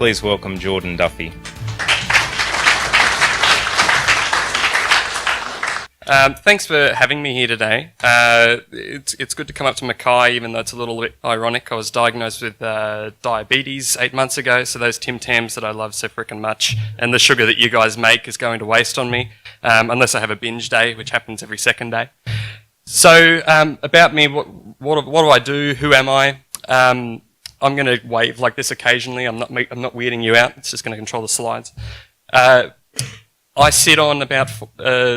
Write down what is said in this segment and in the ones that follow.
please welcome Jordan Duffy. Thanks for having me here today. It's good to come up to Mackay, even though it's a little bit ironic. I was diagnosed with diabetes 8 months ago, so those Tim Tams that I love so frickin' much, and the sugar that you guys make is going to waste on me, unless I have a binge day, which happens every second day. So, about me, what do I do? Who am I? I'm going to wave like this occasionally. I'm not weirding you out. It's just going to control the slides. I sit on about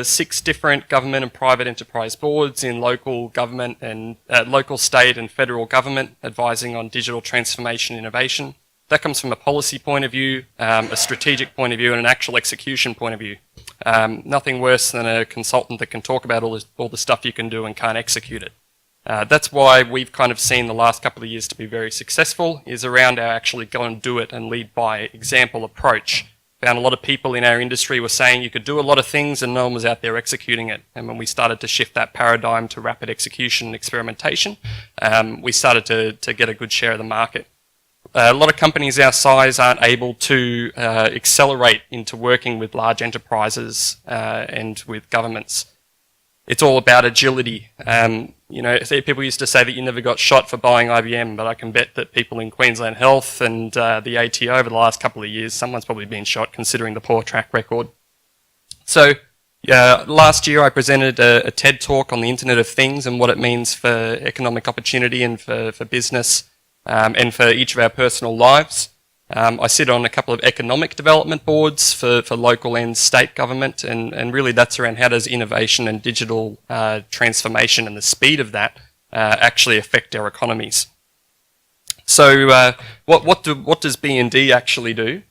6 different government and private enterprise boards in local government and local, state and federal government, advising on digital transformation and innovation. That comes from a policy point of view, a strategic point of view, and an actual execution point of view. Nothing worse than a consultant that can talk about all the stuff you can do and can't execute it. That's why we've kind of seen the last couple of years to be very successful, is around our actually go and do it and lead by example approach. Found a lot of people in our industry were saying you could do a lot of things and no one was out there executing it. And when we started to shift that paradigm to rapid execution and experimentation, we started to get a good share of the market. A lot of companies our size aren't able to accelerate into working with large enterprises and with governments. It's all about agility. People used to say that you never got shot for buying IBM, but I can bet that people in Queensland Health and the ATO over the last couple of years, someone's probably been shot considering the poor track record. So last year I presented a TED talk on the Internet of Things and what it means for economic opportunity and for business and for each of our personal lives. I sit on a couple of economic development boards for local and state government, and really that's around how does innovation and digital transformation and the speed of that actually affect our economies. So what does B&D actually do?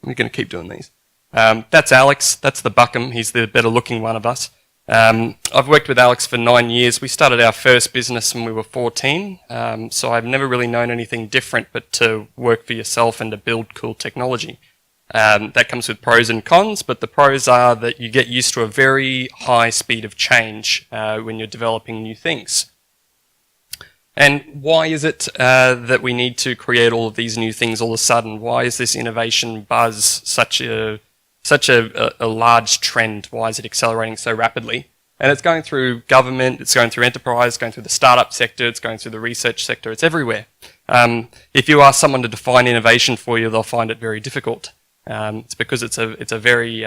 We're going to keep doing these. That's Alex, that's the Buckham, he's the better looking one of us. I've worked with Alex for 9 years. We started our first business when we were 14, so I've never really known anything different but to work for yourself and to build cool technology. That comes with pros and cons, but the pros are that you get used to a very high speed of change when you're developing new things. And why is it that we need to create all of these new things all of a sudden? Why is this innovation buzz such a large trend? Why is it accelerating so rapidly? And it's going through government, it's going through enterprise, it's going through the startup sector, it's going through the research sector, it's everywhere. If you ask someone to define innovation for you, they'll find it very difficult. It's because it's a very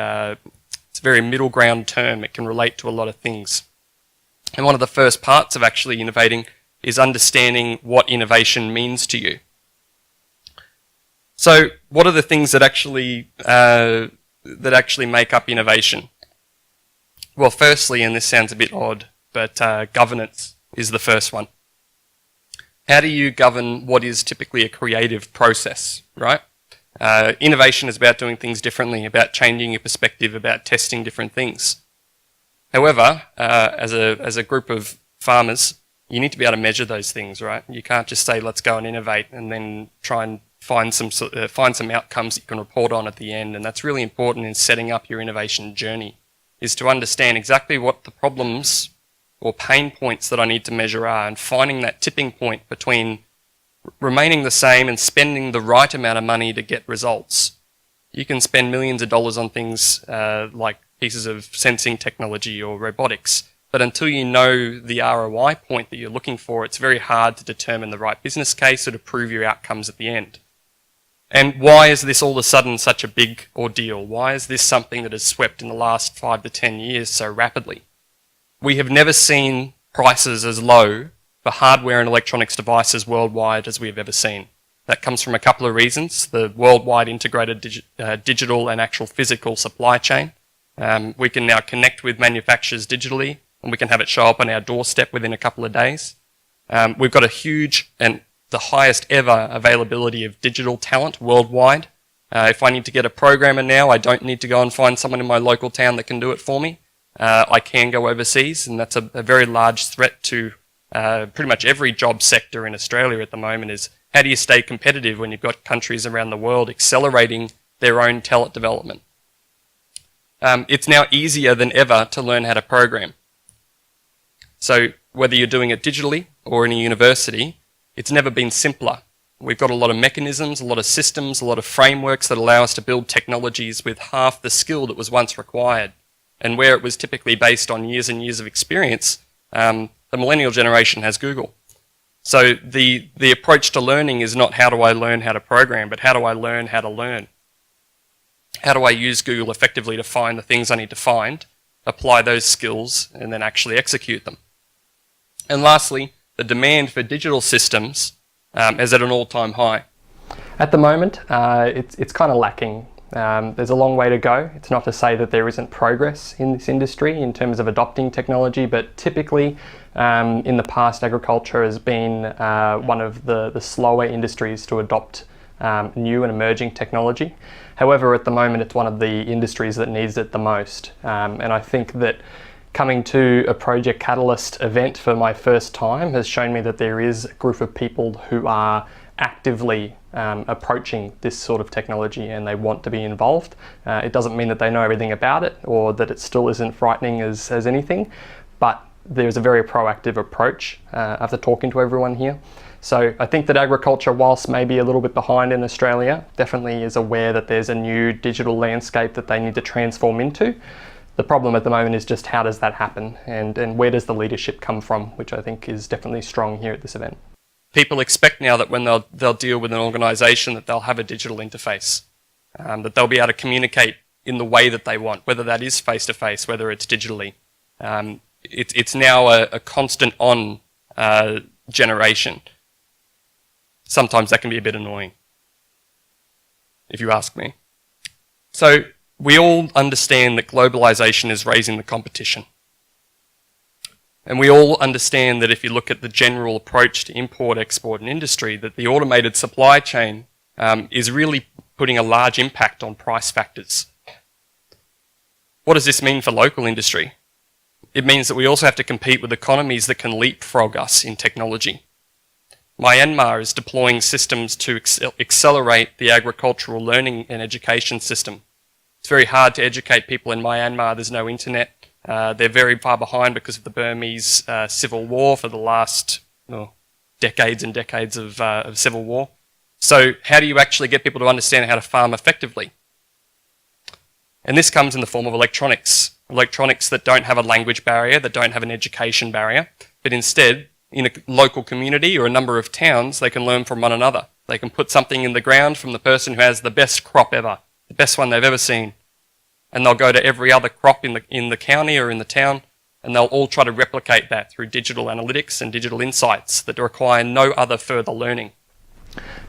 middle ground term. It can relate to a lot of things. And one of the first parts of actually innovating is understanding what innovation means to you. So what are the things that actually make up innovation? Well, firstly, and this sounds a bit odd, but governance is the first one. How do you govern what is typically a creative process, right? Innovation is about doing things differently, about changing your perspective, about testing different things. However, as a group of farmers, you need to be able to measure those things, right? You can't just say, let's go and innovate and then try and find some outcomes that you can report on at the end. And that's really important in setting up your innovation journey, is to understand exactly what the problems or pain points that I need to measure are, and finding that tipping point between remaining the same and spending the right amount of money to get results. You can spend millions of dollars on things like pieces of sensing technology or robotics, but until you know the ROI point that you're looking for, it's very hard to determine the right business case or to prove your outcomes at the end. And why is this all of a sudden such a big ordeal? Why is this something that has swept in the last 5 to 10 years so rapidly? We have never seen prices as low for hardware and electronics devices worldwide as we have ever seen. That comes from a couple of reasons: the worldwide integrated digital and actual physical supply chain. We can now connect with manufacturers digitally, and we can have it show up on our doorstep within a couple of days. We've got a huge and the highest ever availability of digital talent worldwide. If I need to get a programmer now, I don't need to go and find someone in my local town that can do it for me. I can go overseas, and that's a very large threat to pretty much every job sector in Australia at the moment, is how do you stay competitive when you've got countries around the world accelerating their own talent development? It's now easier than ever to learn how to program. So whether you're doing it digitally or in a university, it's never been simpler. We've got a lot of mechanisms, a lot of systems, a lot of frameworks that allow us to build technologies with half the skill that was once required. And where it was typically based on years and years of experience, the millennial generation has Google. So the approach to learning is not how do I learn how to program, but how do I learn how to learn? How do I use Google effectively to find the things I need to find, apply those skills, and then actually execute them? And lastly, the demand for digital systems is at an all-time high. At the moment, it's kind of lacking. There's a long way to go. It's not to say that there isn't progress in this industry in terms of adopting technology, but typically in the past, agriculture has been one of the slower industries to adopt new and emerging technology. However, at the moment, it's one of the industries that needs it the most. And I think that coming to a Project Catalyst event for my first time has shown me that there is a group of people who are actively approaching this sort of technology and they want to be involved. It doesn't mean that they know everything about it or that it still isn't frightening as anything, but there's a very proactive approach after talking to everyone here. So I think that agriculture, whilst maybe a little bit behind in Australia, definitely is aware that there's a new digital landscape that they need to transform into. The problem at the moment is just how does that happen and where does the leadership come from, which I think is definitely strong here at this event. People expect now that when they'll deal with an organisation that they'll have a digital interface, that they'll be able to communicate in the way that they want, whether that is face-to-face, whether it's digitally. It's now a constant on generation. Sometimes that can be a bit annoying, if you ask me. So we all understand that globalisation is raising the competition. And we all understand that if you look at the general approach to import, export and industry, that the automated supply chain is really putting a large impact on price factors. What does this mean for local industry? It means that we also have to compete with economies that can leapfrog us in technology. Myanmar is deploying systems to accelerate the agricultural learning and education system. It's very hard to educate people in Myanmar. There's no internet. They're very far behind because of the Burmese civil war for the last decades and decades of civil war. So how do you actually get people to understand how to farm effectively? And this comes in the form of electronics. Electronics that don't have a language barrier, that don't have an education barrier, but instead, in a local community or a number of towns, they can learn from one another. They can put something in the ground from the person who has the best crop ever, the best one they've ever seen. And they'll go to every other crop in the county or in the town, and they'll all try to replicate that through digital analytics and digital insights that require no other further learning.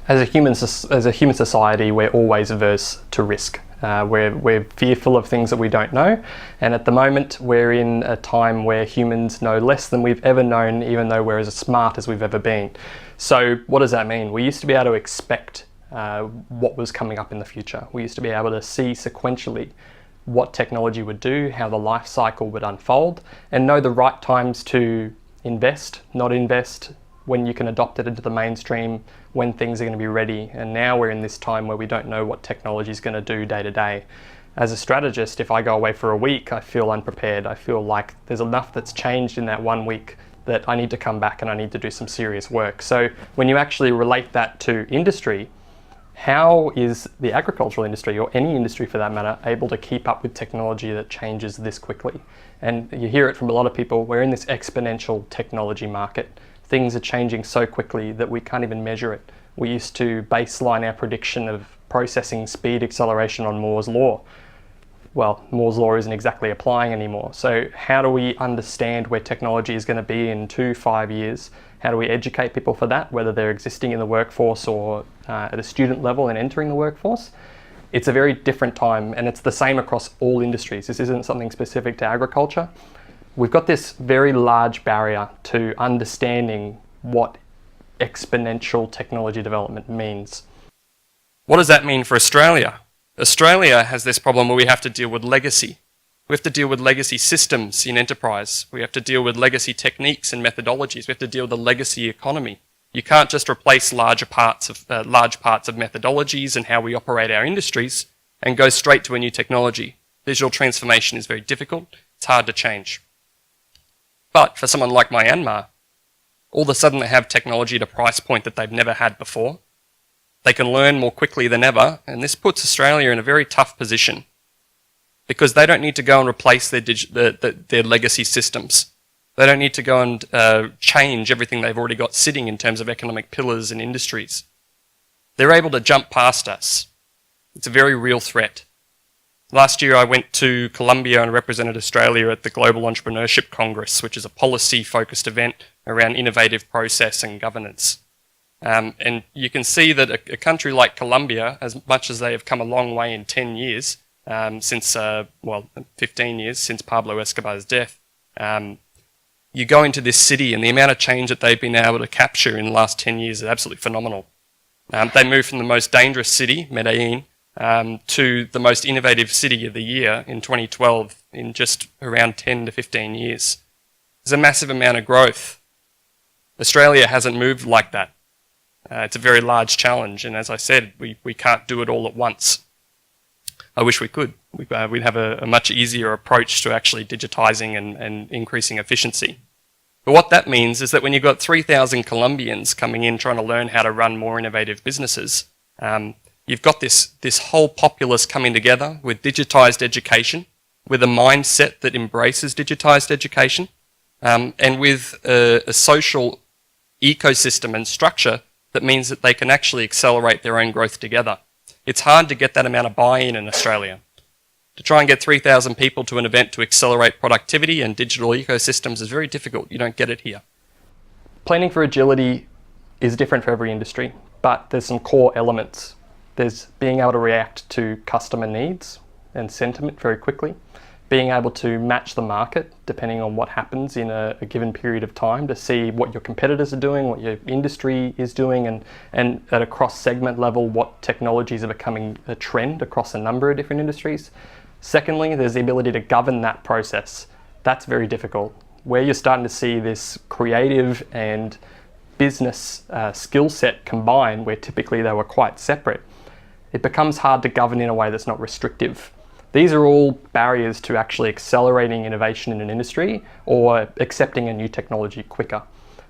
As a human society, we're always averse to risk. We're fearful of things that we don't know, and at the moment we're in a time where humans know less than we've ever known, even though we're as smart as we've ever been. So what does that mean? We used to be able to expect what was coming up in the future. We used to be able to see sequentially what technology would do, how the life cycle would unfold, and know the right times to invest, not invest, when you can adopt it into the mainstream, when things are going to be ready. And now we're in this time where we don't know what technology is going to do day to day. As a strategist, if I go away for a week, I feel unprepared. I feel like there's enough that's changed in that 1 week that I need to come back and I need to do some serious work. So when you actually relate that to industry, how is the agricultural industry, or any industry for that matter, able to keep up with technology that changes this quickly? And you hear it from a lot of people, we're in this exponential technology market. Things are changing so quickly that we can't even measure it. We used to baseline our prediction of processing speed acceleration on Moore's law. Well, Moore's law isn't exactly applying anymore. So how do we understand where technology is going to be in 2-5 years? How do we educate people for that, whether they're existing in the workforce or at a student level and entering the workforce? It's a very different time, and it's the same across all industries. This isn't something specific to agriculture. We've got this very large barrier to understanding what exponential technology development means. What does that mean for Australia? Australia has this problem where we have to deal with legacy. We have to deal with legacy systems in enterprise. We have to deal with legacy techniques and methodologies. We have to deal with the legacy economy. You can't just replace large parts of methodologies and how we operate our industries and go straight to a new technology. Digital transformation is very difficult. It's hard to change. But for someone like Myanmar, all of a sudden they have technology at a price point that they've never had before. They can learn more quickly than ever, and this puts Australia in a very tough position because they don't need to go and replace their legacy systems. They don't need to go and change everything they've already got sitting in terms of economic pillars and industries. They're able to jump past us. It's a very real threat. Last year I went to Colombia and represented Australia at the Global Entrepreneurship Congress, which is a policy-focused event around innovative process and governance. And you can see that a country like Colombia, as much as they have come a long way in 10 years, since 15 years since Pablo Escobar's death, you go into this city and the amount of change that they've been able to capture in the last 10 years is absolutely phenomenal. They moved from the most dangerous city, Medellin, to the most innovative city of the year in 2012 in just around 10 to 15 years. There's a massive amount of growth. Australia hasn't moved like that. It's a very large challenge, and as I said, we can't do it all at once. I wish we could. We'd have a much easier approach to actually digitising and increasing efficiency. But what that means is that when you've got 3,000 Colombians coming in trying to learn how to run more innovative businesses, you've got this whole populace coming together with digitised education, with a mindset that embraces digitised education, and with a social ecosystem and structure that means that they can actually accelerate their own growth together. It's hard to get that amount of buy-in in Australia. To try and get 3,000 people to an event to accelerate productivity and digital ecosystems is very difficult. You don't get it here. Planning for agility is different for every industry, but there's some core elements. There's being able to react to customer needs and sentiment very quickly, being able to match the market depending on what happens in a given period of time to see what your competitors are doing, what your industry is doing, and at a cross-segment level, what technologies are becoming a trend across a number of different industries. Secondly, there's the ability to govern that process. That's very difficult. Where you're starting to see this creative and business skill set combine, where typically they were quite separate, it becomes hard to govern in a way that's not restrictive. These are all barriers to actually accelerating innovation in an industry or accepting a new technology quicker.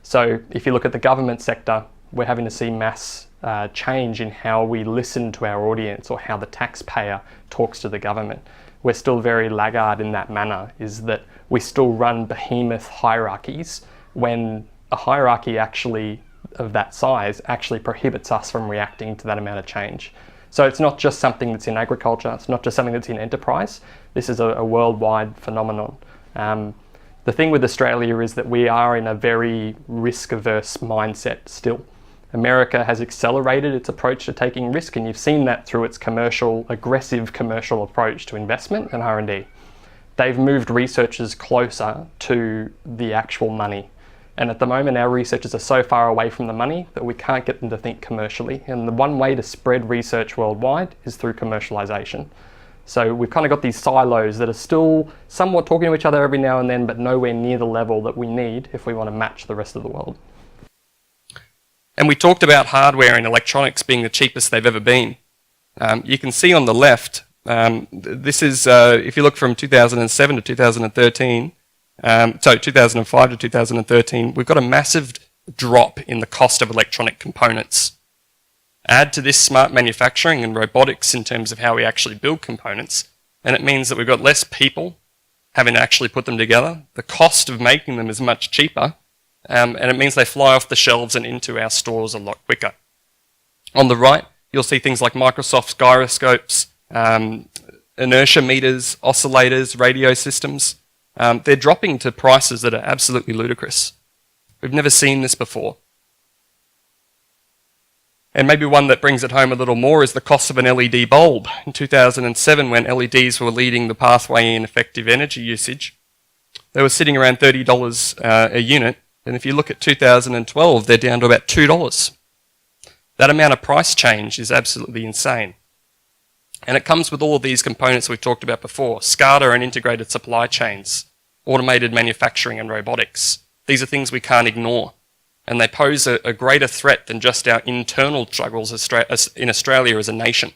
So if you look at the government sector, we're having to see mass change in how we listen to our audience or how the taxpayer talks to the government. We're still very laggard in that manner, is that we still run behemoth hierarchies when a hierarchy actually of that size actually prohibits us from reacting to that amount of change. So it's not just something that's in agriculture, it's not just something that's in enterprise, this is a worldwide phenomenon. The thing with Australia is that we are in a very risk-averse mindset still. America has accelerated its approach to taking risk, and you've seen that through its aggressive commercial approach to investment and R&D. They've moved researchers closer to the actual money. And at the moment, our researchers are so far away from the money that we can't get them to think commercially. And the one way to spread research worldwide is through commercialization. So we've kind of got these silos that are still somewhat talking to each other every now and then, but nowhere near the level that we need if we want to match the rest of the world. And we talked about hardware and electronics being the cheapest they've ever been. You can see on the left, this is, if you look from 2007 to 2013, 2005 to 2013, we've got a massive drop in the cost of electronic components. Add to this smart manufacturing and robotics in terms of how we actually build components, and it means that we've got less people having to actually put them together. The cost of making them is much cheaper, and it means they fly off the shelves and into our stores a lot quicker. On the right, you'll see things like Microsoft's gyroscopes, inertia meters, oscillators, radio systems. They're dropping to prices that are absolutely ludicrous. We've never seen this before. And maybe one that brings it home a little more is the cost of an LED bulb. In 2007, when LEDs were leading the pathway in effective energy usage, they were sitting around $30 a unit. And if you look at 2012, they're down to about $2. That amount of price change is absolutely insane. And it comes with all of these components we've talked about before: SCADA and integrated supply chains, automated manufacturing and robotics. These are things we can't ignore. And they pose a greater threat than just our internal struggles in Australia as a nation.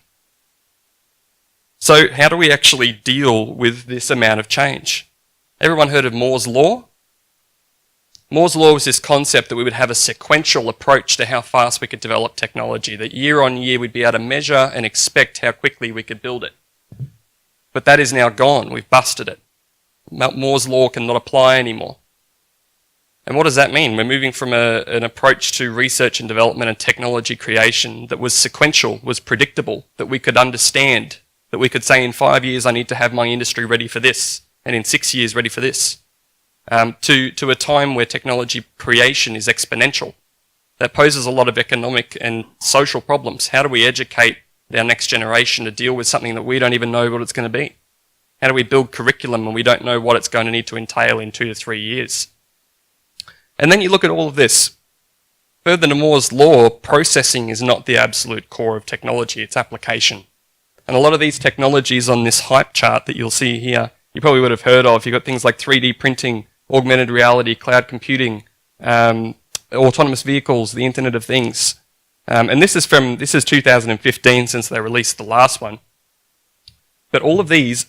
So how do we actually deal with this amount of change? Everyone heard of Moore's Law? Moore's law was this concept that we would have a sequential approach to how fast we could develop technology, that year on year we'd be able to measure and expect how quickly we could build it. But that is now gone. We've busted it. Moore's law cannot apply anymore. And what does that mean? We're moving from an approach to research and development and technology creation that was sequential, was predictable, that we could understand, that we could say in 5 years I need to have my industry ready for this, and in 6 years ready for this. To a time where technology creation is exponential. That poses a lot of economic and social problems. How do we educate our next generation to deal with something that we don't even know what it's going to be? How do we build curriculum when we don't know what it's going to need to entail in 2 to 3 years? And then you look at all of this. Further to Moore's law, processing is not the absolute core of technology, it's application. And a lot of these technologies on this hype chart that you'll see here, you probably would have heard of. You've got things like 3D printing, augmented reality, cloud computing, autonomous vehicles, the Internet of Things. And this is 2015 since they released the last one. But all of these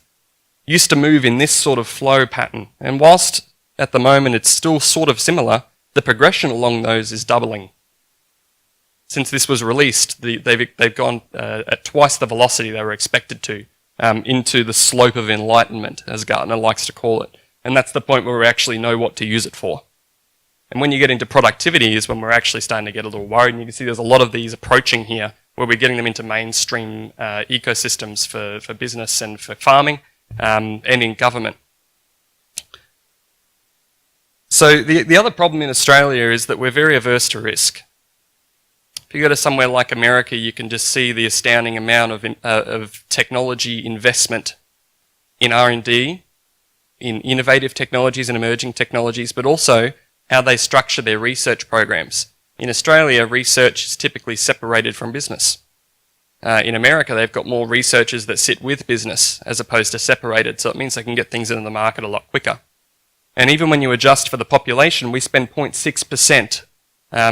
used to move in this sort of flow pattern. And whilst at the moment it's still sort of similar, the progression along those is doubling. Since this was released, they've gone at twice the velocity they were expected to, into the slope of enlightenment, as Gartner likes to call it. And that's the point where we actually know what to use it for. And when you get into productivity is when we're actually starting to get a little worried. And you can see there's a lot of these approaching here where we're getting them into mainstream ecosystems for business and for farming and in government. So the other problem in Australia is that we're very averse to risk. If you go to somewhere like America, you can just see the astounding amount of technology investment in R&D, in innovative technologies and emerging technologies, but also how they structure their research programs. In Australia, research is typically separated from business. In America, they've got more researchers that sit with business as opposed to separated, so it means they can get things into the market a lot quicker. And even when you adjust for the population, we spend 0.6%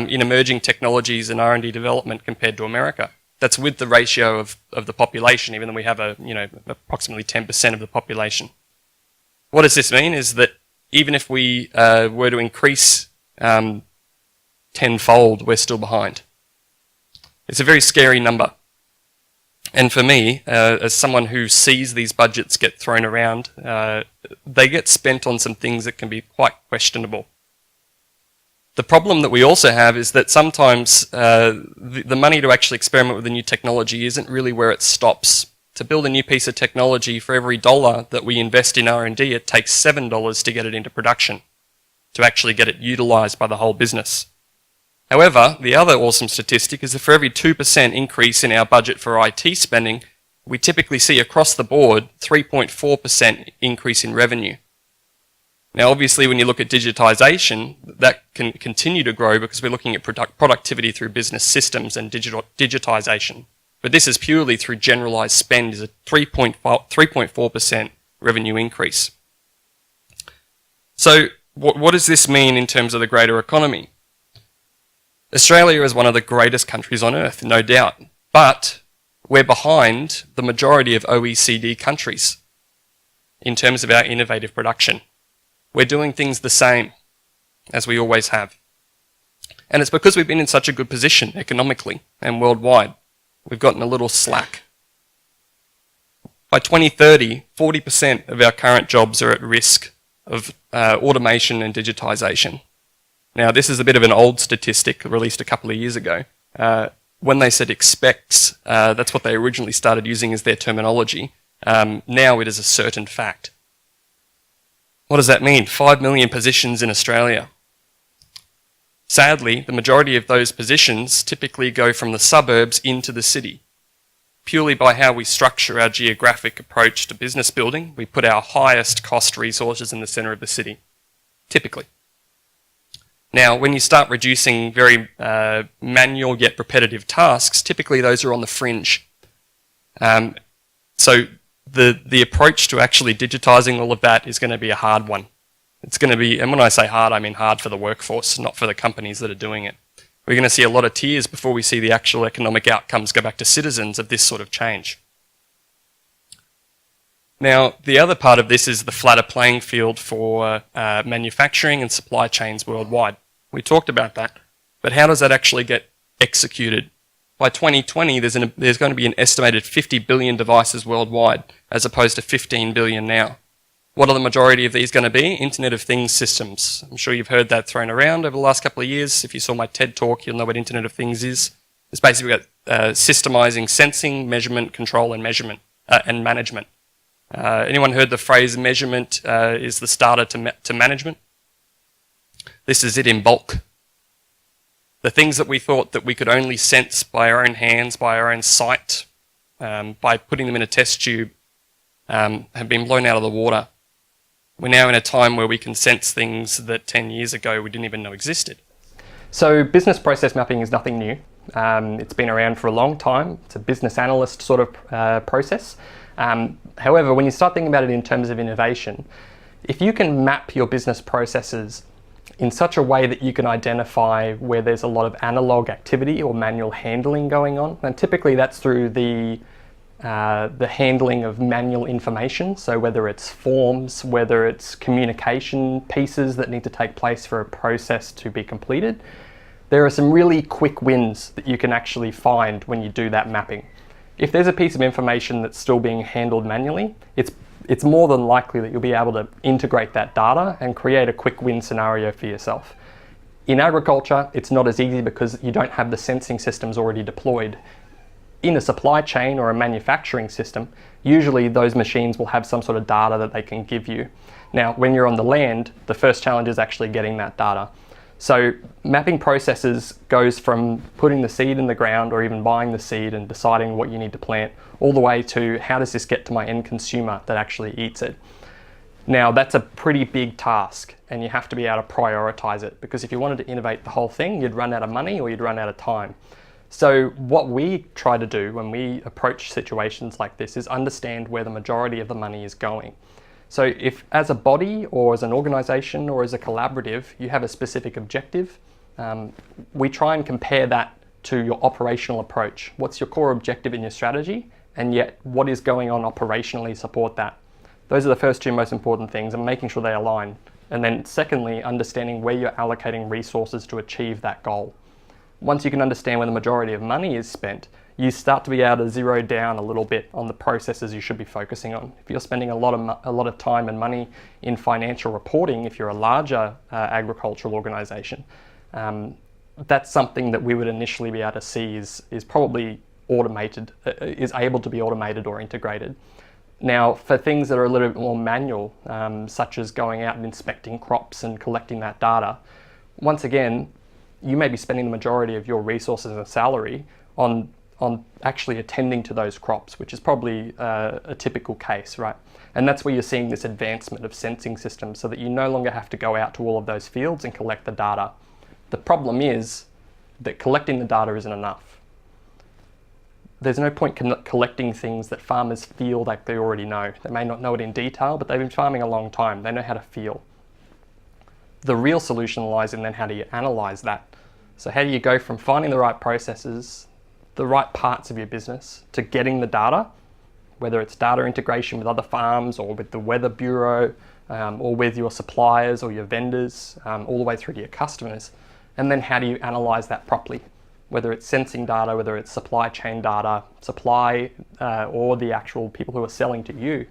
in emerging technologies and R&D development compared to America. That's with the ratio of the population, even though we have approximately 10% of the population. What does this mean is that even if we were to increase tenfold, we're still behind. It's a very scary number. And for me, as someone who sees these budgets get thrown around, they get spent on some things that can be quite questionable. The problem that we also have is that sometimes the money to actually experiment with a new technology isn't really where it stops. To build a new piece of technology, for every $1 that we invest in R&D, it takes $7 to get it into production, to actually get it utilised by the whole business. However, the other awesome statistic is that for every 2% increase in our budget for IT spending, we typically see across the board 3.4% increase in revenue. Now, obviously, when you look at digitisation, that can continue to grow because we're looking at productivity through business systems and digitisation. But this is purely through generalised spend, is a 3.4% revenue increase. So what does this mean in terms of the greater economy? Australia is one of the greatest countries on earth, no doubt, but we're behind the majority of OECD countries in terms of our innovative production. We're doing things the same as we always have. And it's because we've been in such a good position economically and worldwide. We've gotten a little slack. By 2030, 40% of our current jobs are at risk of automation and digitisation. Now, this is a bit of an old statistic released a couple of years ago. When they said expects, that's what they originally started using as their terminology. Now it is a certain fact. What does that mean? 5 million positions in Australia. Sadly, the majority of those positions typically go from the suburbs into the city. Purely by how we structure our geographic approach to business building, we put our highest cost resources in the centre of the city, typically. Now, when you start reducing very manual yet repetitive tasks, typically those are on the fringe. So the approach to actually digitising all of that is going to be a hard one. It's going to be, and when I say hard, I mean hard for the workforce, not for the companies that are doing it. We're going to see a lot of tears before we see the actual economic outcomes go back to citizens of this sort of change. Now, the other part of this is the flatter playing field for manufacturing and supply chains worldwide. We talked about that, but how does that actually get executed? By 2020, there's going to be an estimated 50 billion devices worldwide, as opposed to 15 billion now. What are the majority of these going to be? Internet of Things systems. I'm sure you've heard that thrown around over the last couple of years. If you saw my TED talk, you'll know what Internet of Things is. It's basically got systemizing sensing, measurement, control, and measurement and management. Anyone heard the phrase measurement is the starter to management? This is it in bulk. The things that we thought that we could only sense by our own hands, by our own sight, by putting them in a test tube, have been blown out of the water. We're now in a time where we can sense things that 10 years ago we didn't even know existed. So business process mapping is nothing new. It's been around for a long time. It's a business analyst sort of process. However, when you start thinking about it in terms of innovation, if you can map your business processes in such a way that you can identify where there's a lot of analog activity or manual handling going on, and typically that's through the handling of manual information, so whether it's forms, whether it's communication pieces that need to take place for a process to be completed, there are some really quick wins that you can actually find when you do that mapping. If there's a piece of information that's still being handled manually, it's more than likely that you'll be able to integrate that data and create a quick win scenario for yourself. In agriculture, it's not as easy because you don't have the sensing systems already deployed. In a supply chain or a manufacturing system, usually those machines will have some sort of data that they can give you. Now, when you're on the land, the first challenge is actually getting that data. So mapping processes goes from putting the seed in the ground or even buying the seed and deciding what you need to plant, all the way to how does this get to my end consumer that actually eats it. Now that's a pretty big task and you have to be able to prioritize it, because if you wanted to innovate the whole thing, you'd run out of money or you'd run out of time. So what we try to do when we approach situations like this is understand where the majority of the money is going. So if as a body or as an organization or as a collaborative, you have a specific objective, we try and compare that to your operational approach. What's your core objective in your strategy? And yet what is going on operationally support that? Those are the first two most important things, and making sure they align. And then secondly, understanding where you're allocating resources to achieve that goal. Once you can understand where the majority of money is spent, you start to be able to zero down a little bit on the processes you should be focusing on. If you're spending a lot of time and money in financial reporting, if you're a larger agricultural organization, that's something that we would initially be able to see is probably automated, is able to be automated or integrated. Now, for things that are a little bit more manual, such as going out and inspecting crops and collecting that data, once again, you may be spending the majority of your resources and salary on actually attending to those crops, which is probably a typical case, right? And that's where you're seeing this advancement of sensing systems so that you no longer have to go out to all of those fields and collect the data. The problem is that collecting the data isn't enough. There's no point collecting things that farmers feel like they already know. They may not know it in detail, but they've been farming a long time. They know how to feel. The real solution lies in then how do you analyze that? So how do you go from finding the right processes, the right parts of your business, to getting the data, whether it's data integration with other farms or with the Weather Bureau or with your suppliers or your vendors, all the way through to your customers. And then how do you analyze that properly? Whether it's sensing data, whether it's supply chain data, or the actual people who are selling to you,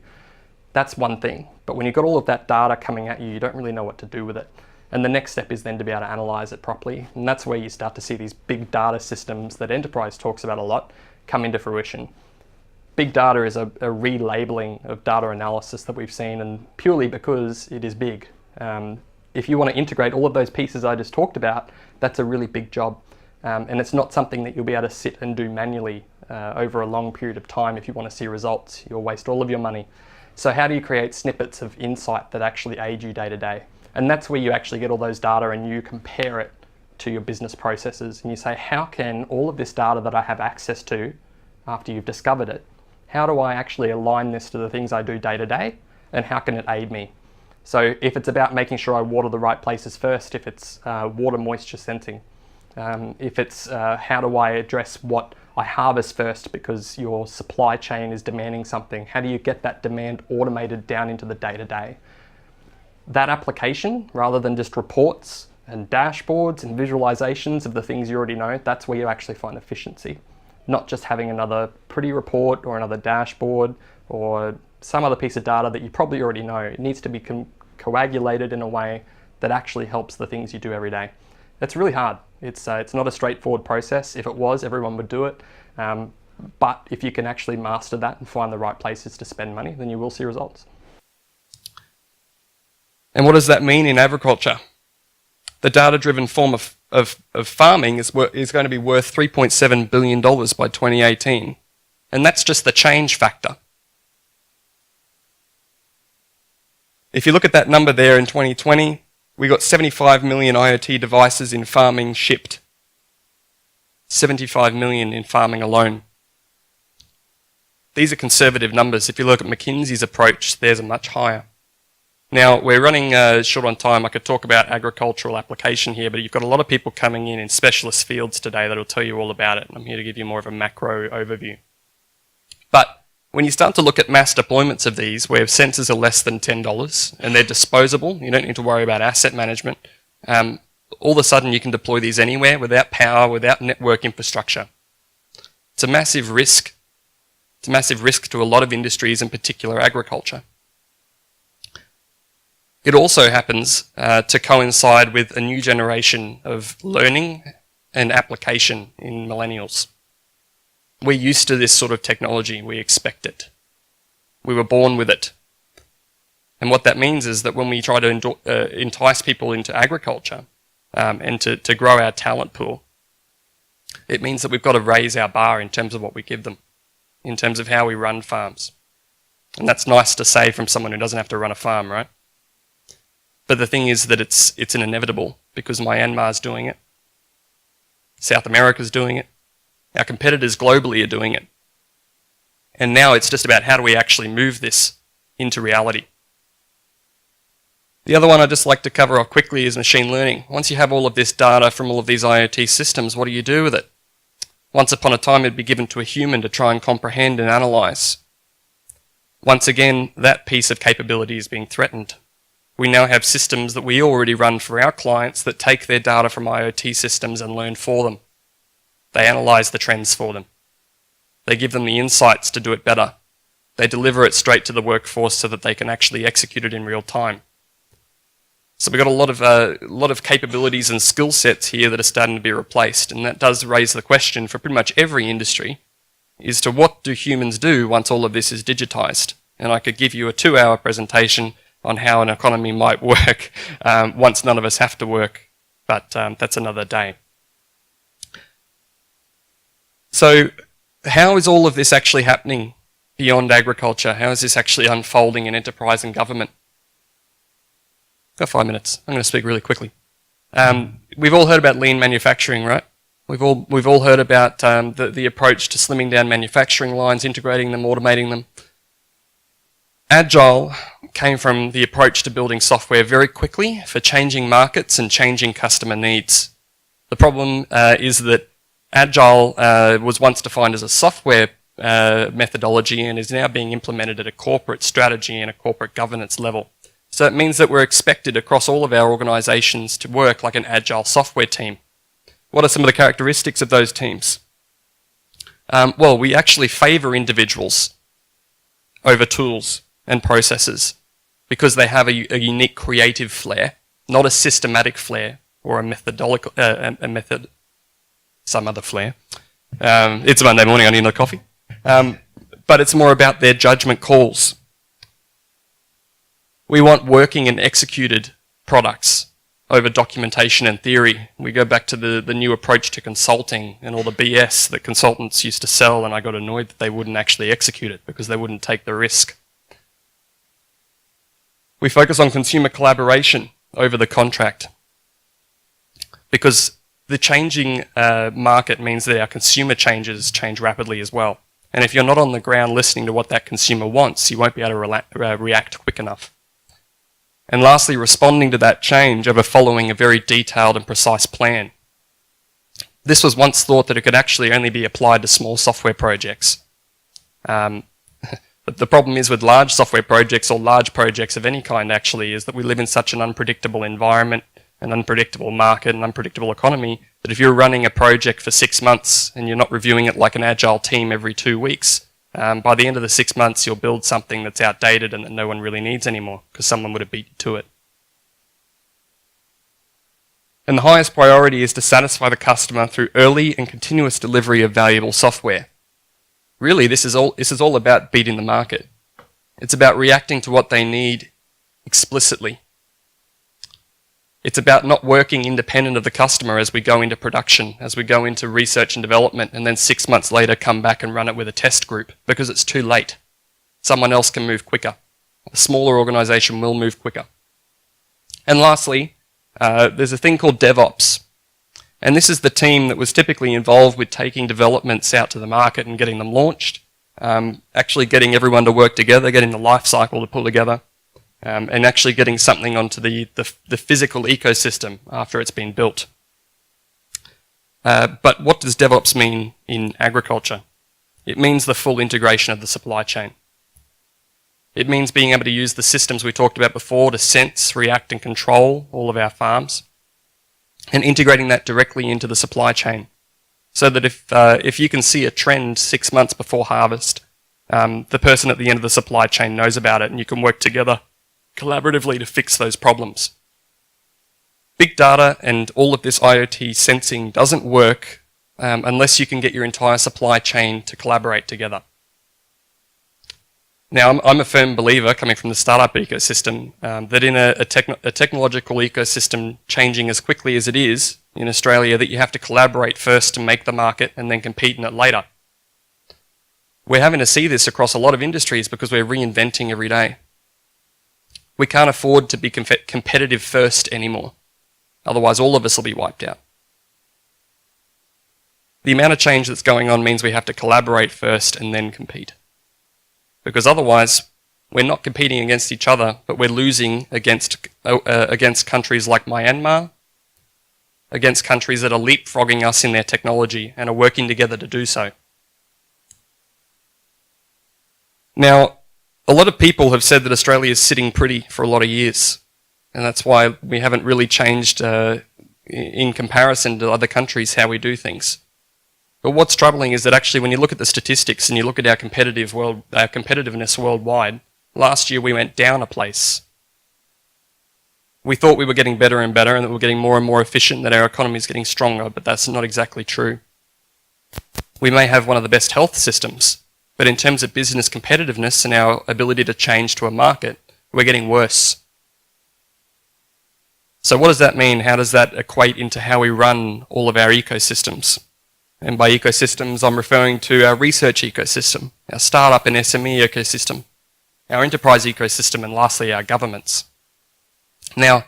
that's one thing. But when you've got all of that data coming at you, you don't really know what to do with it. And the next step is then to be able to analyze it properly. And that's where you start to see these big data systems that enterprise talks about a lot come into fruition. Big data is a relabeling of data analysis that we've seen, and purely because it is big. If you want to integrate all of those pieces I just talked about, that's a really big job. And it's not something that you'll be able to sit and do manually over a long period of time. If you want to see results, you'll waste all of your money. So how do you create snippets of insight that actually aid you day to day? And that's where you actually get all those data and you compare it to your business processes. And you say, how can all of this data that I have access to after you've discovered it, how do I actually align this to the things I do day to day? And how can it aid me? So if it's about making sure I water the right places first, if it's water moisture sensing, if it's how do I address what I harvest first because your supply chain is demanding something. How do you get that demand automated down into the day-to-day? That application, rather than just reports and dashboards and visualizations of the things you already know, that's where you actually find efficiency. Not just having another pretty report or another dashboard or some other piece of data that you probably already know. It needs to be coagulated in a way that actually helps the things you do every day. It's really hard. It's not a straightforward process. If it was, everyone would do it. But if you can actually master that and find the right places to spend money, then you will see results. And what does that mean in agriculture? The data-driven form of farming is going to be worth $3.7 billion by 2018. And that's just the change factor. If you look at that number there in 2020, we got 75 million IoT devices in farming shipped. 75 million in farming alone. These are conservative numbers. If you look at McKinsey's approach, theirs are much higher. Now, we're running short on time. I could talk about agricultural application here, but you've got a lot of people coming in specialist fields today that'll tell you all about it. I'm here to give you more of a macro overview. But when you start to look at mass deployments of these, where sensors are less than $10 and they're disposable, you don't need to worry about asset management, all of a sudden you can deploy these anywhere without power, without network infrastructure. It's a massive risk. It's a massive risk to a lot of industries, in particular agriculture. It also happens to coincide with a new generation of learning and application in millennials. We're used to this sort of technology. We expect it. We were born with it. And what that means is that when we try to entice people into agriculture and to grow our talent pool, it means that we've got to raise our bar in terms of what we give them, in terms of how we run farms. And that's nice to say from someone who doesn't have to run a farm, right? But the thing is that it's an inevitable, because Myanmar's doing it. South America's doing it. Our competitors globally are doing it. And now it's just about how do we actually move this into reality. The other one I'd just like to cover off quickly is machine learning. Once you have all of this data from all of these IoT systems, what do you do with it? Once upon a time, it'd be given to a human to try and comprehend and analyze. Once again, that piece of capability is being threatened. We now have systems that we already run for our clients that take their data from IoT systems and learn for them. They analyze the trends for them. They give them the insights to do it better. They deliver it straight to the workforce so that they can actually execute it in real time. So we've got a lot of capabilities and skill sets here that are starting to be replaced, and that does raise the question for pretty much every industry is to what do humans do once all of this is digitized? And I could give you a 2-hour presentation on how an economy might work once none of us have to work, but that's another day. So how is all of this actually happening beyond agriculture? How is this actually unfolding in enterprise and government? Got 5 minutes. I'm going to speak really quickly. We've all heard about lean manufacturing, right? We've all heard about the approach to slimming down manufacturing lines, integrating them, automating them. Agile came from the approach to building software very quickly for changing markets and changing customer needs. The problem is that Agile was once defined as a software methodology and is now being implemented at a corporate strategy and a corporate governance level. So it means that we're expected across all of our organizations to work like an Agile software team. What are some of the characteristics of those teams? Well, we actually favor individuals over tools and processes because they have a unique creative flair, not a systematic flair or a methodological, some other flair. It's Monday morning, I need no coffee. But it's more about their judgment calls. We want working and executed products over documentation and theory. We go back to the new approach to consulting and all the BS that consultants used to sell, and I got annoyed that they wouldn't actually execute it because they wouldn't take the risk. We focus on consumer collaboration over the contract because the changing market means that our consumer changes change rapidly as well. And if you're not on the ground listening to what that consumer wants, you won't be able to react quick enough. And lastly, responding to that change over following a very detailed and precise plan. This was once thought that it could actually only be applied to small software projects. But the problem is with large software projects or large projects of any kind actually is that we live in such an unpredictable environment, an unpredictable market, an unpredictable economy, that if you're running a project for 6 months and you're not reviewing it like an agile team every 2 weeks, by the end of the 6 months you'll build something that's outdated and that no one really needs anymore because someone would have beat you to it. And the highest priority is to satisfy the customer through early and continuous delivery of valuable software. Really, this is all about beating the market. It's about reacting to what they need explicitly. It's about not working independent of the customer as we go into production, as we go into research and development, and then 6 months later come back and run it with a test group because it's too late. Someone else can move quicker. A smaller organization will move quicker. And lastly, there's a thing called DevOps. And this is the team that was typically involved with taking developments out to the market and getting them launched, actually getting everyone to work together, getting the life cycle to pull together, and actually getting something onto the physical ecosystem after it's been built. But what does DevOps mean in agriculture? It means the full integration of the supply chain. It means being able to use the systems we talked about before to sense, react, and control all of our farms, and integrating that directly into the supply chain. So that if you can see a trend 6 months before harvest, the person at the end of the supply chain knows about it and you can work together collaboratively to fix those problems. Big data and all of this IoT sensing doesn't work unless you can get your entire supply chain to collaborate together. Now, I'm a firm believer, coming from the startup ecosystem, that in a technological ecosystem changing as quickly as it is in Australia, that you have to collaborate first to make the market and then compete in it later. We're having to see this across a lot of industries because we're reinventing every day. We can't afford to be competitive first anymore. Otherwise, all of us will be wiped out. The amount of change that's going on means we have to collaborate first and then compete. Because otherwise, we're not competing against each other, but we're losing against countries like Myanmar, against countries that are leapfrogging us in their technology and are working together to do so. Now, a lot of people have said that Australia is sitting pretty for a lot of years, and that's why we haven't really changed in comparison to other countries how we do things. But what's troubling is that actually when you look at the statistics and you look at our competitiveness worldwide, last year we went down a place. We thought we were getting better and better and that we were getting more and more efficient, that our economy is getting stronger, but that's not exactly true. We may have one of the best health systems, but in terms of business competitiveness and our ability to change to a market, we're getting worse. So what does that mean? How does that equate into how we run all of our ecosystems? And by ecosystems, I'm referring to our research ecosystem, our startup and SME ecosystem, our enterprise ecosystem, and lastly, our governments. Now,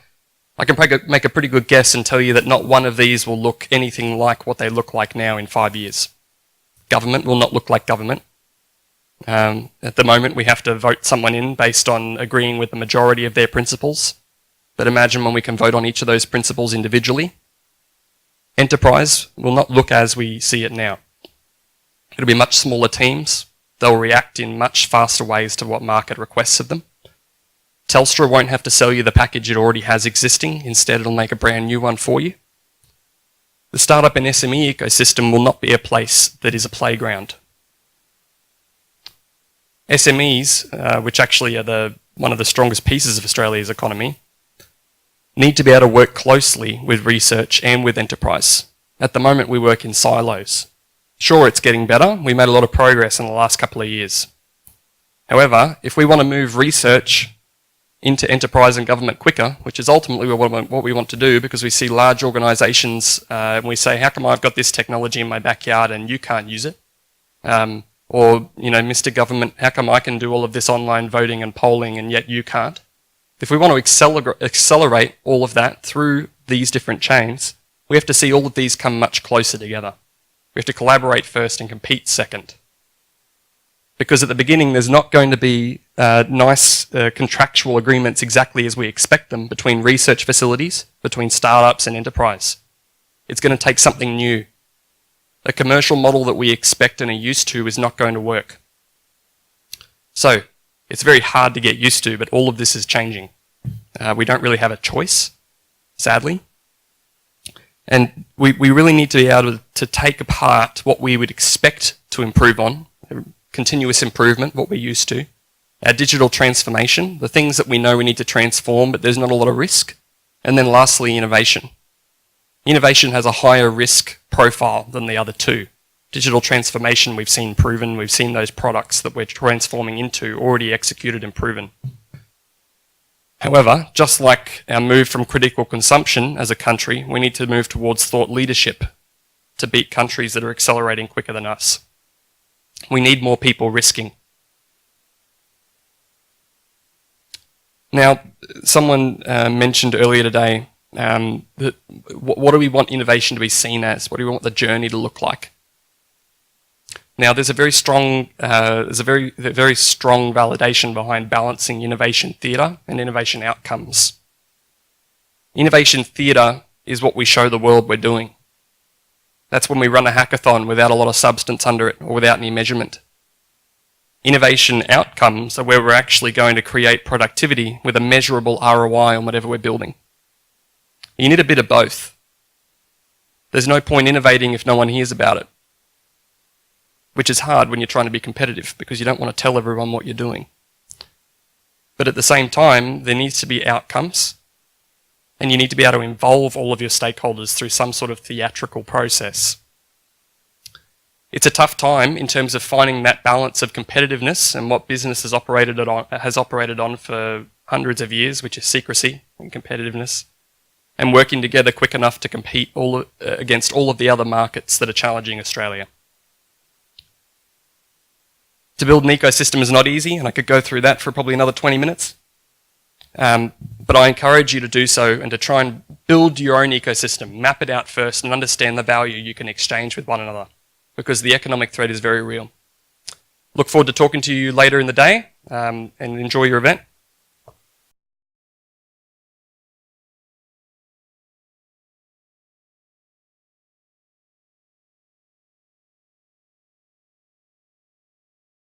I can make a pretty good guess and tell you that not one of these will look anything like what they look like now in 5 years. Government will not look like government. At the moment, we have to vote someone in based on agreeing with the majority of their principles. But imagine when we can vote on each of those principles individually. Enterprise will not look as we see it now. It'll be much smaller teams. They'll react in much faster ways to what market requests of them. Telstra won't have to sell you the package it already has existing. Instead, it'll make a brand new one for you. The startup and SME ecosystem will not be a place that is a playground. SMEs, which actually are one of the strongest pieces of Australia's economy, need to be able to work closely with research and with enterprise. At the moment, we work in silos. Sure, it's getting better. We made a lot of progress in the last couple of years. However, if we want to move research into enterprise and government quicker, which is ultimately what we want to do, because we see large organisations and we say, how come I've got this technology in my backyard and you can't use it? Or, Mr. Government, how come I can do all of this online voting and polling and yet you can't? If we want to accelerate all of that through these different chains, we have to see all of these come much closer together. We have to collaborate first and compete second. Because at the beginning, there's not going to be nice contractual agreements exactly as we expect them between research facilities, between startups and enterprise. It's going to take something new. The commercial model that we expect and are used to is not going to work. So it's very hard to get used to, but all of this is changing. We don't really have a choice, sadly. And we really need to be able to take apart what we would expect to improve on, continuous improvement, what we're used to, our digital transformation, the things that we know we need to transform, but there's not a lot of risk. And then lastly, innovation. Innovation has a higher risk profile than the other two. Digital transformation we've seen proven, we've seen those products that we're transforming into already executed and proven. However, just like our move from critical consumption as a country, we need to move towards thought leadership to beat countries that are accelerating quicker than us. We need more people risking. Now, someone mentioned earlier today that what do we want innovation to be seen as? What do we want the journey to look like? Now, there's a very strong validation behind balancing innovation theatre and innovation outcomes. Innovation theatre is what we show the world we're doing. That's when we run a hackathon without a lot of substance under it or without any measurement. Innovation outcomes are where we're actually going to create productivity with a measurable ROI on whatever we're building. You need a bit of both. There's no point innovating if no one hears about it, which is hard when you're trying to be competitive because you don't want to tell everyone what you're doing. But at the same time, there needs to be outcomes, and you need to be able to involve all of your stakeholders through some sort of theatrical process. It's a tough time in terms of finding that balance of competitiveness and what business has operated on for hundreds of years, which is secrecy and competitiveness, and working together quick enough to compete against all of the other markets that are challenging Australia. To build an ecosystem is not easy, and I could go through that for probably another 20 minutes. But I encourage you to do so and to try and build your own ecosystem, map it out first, and understand the value you can exchange with one another, because the economic threat is very real. Look forward to talking to you later in the day, and enjoy your event.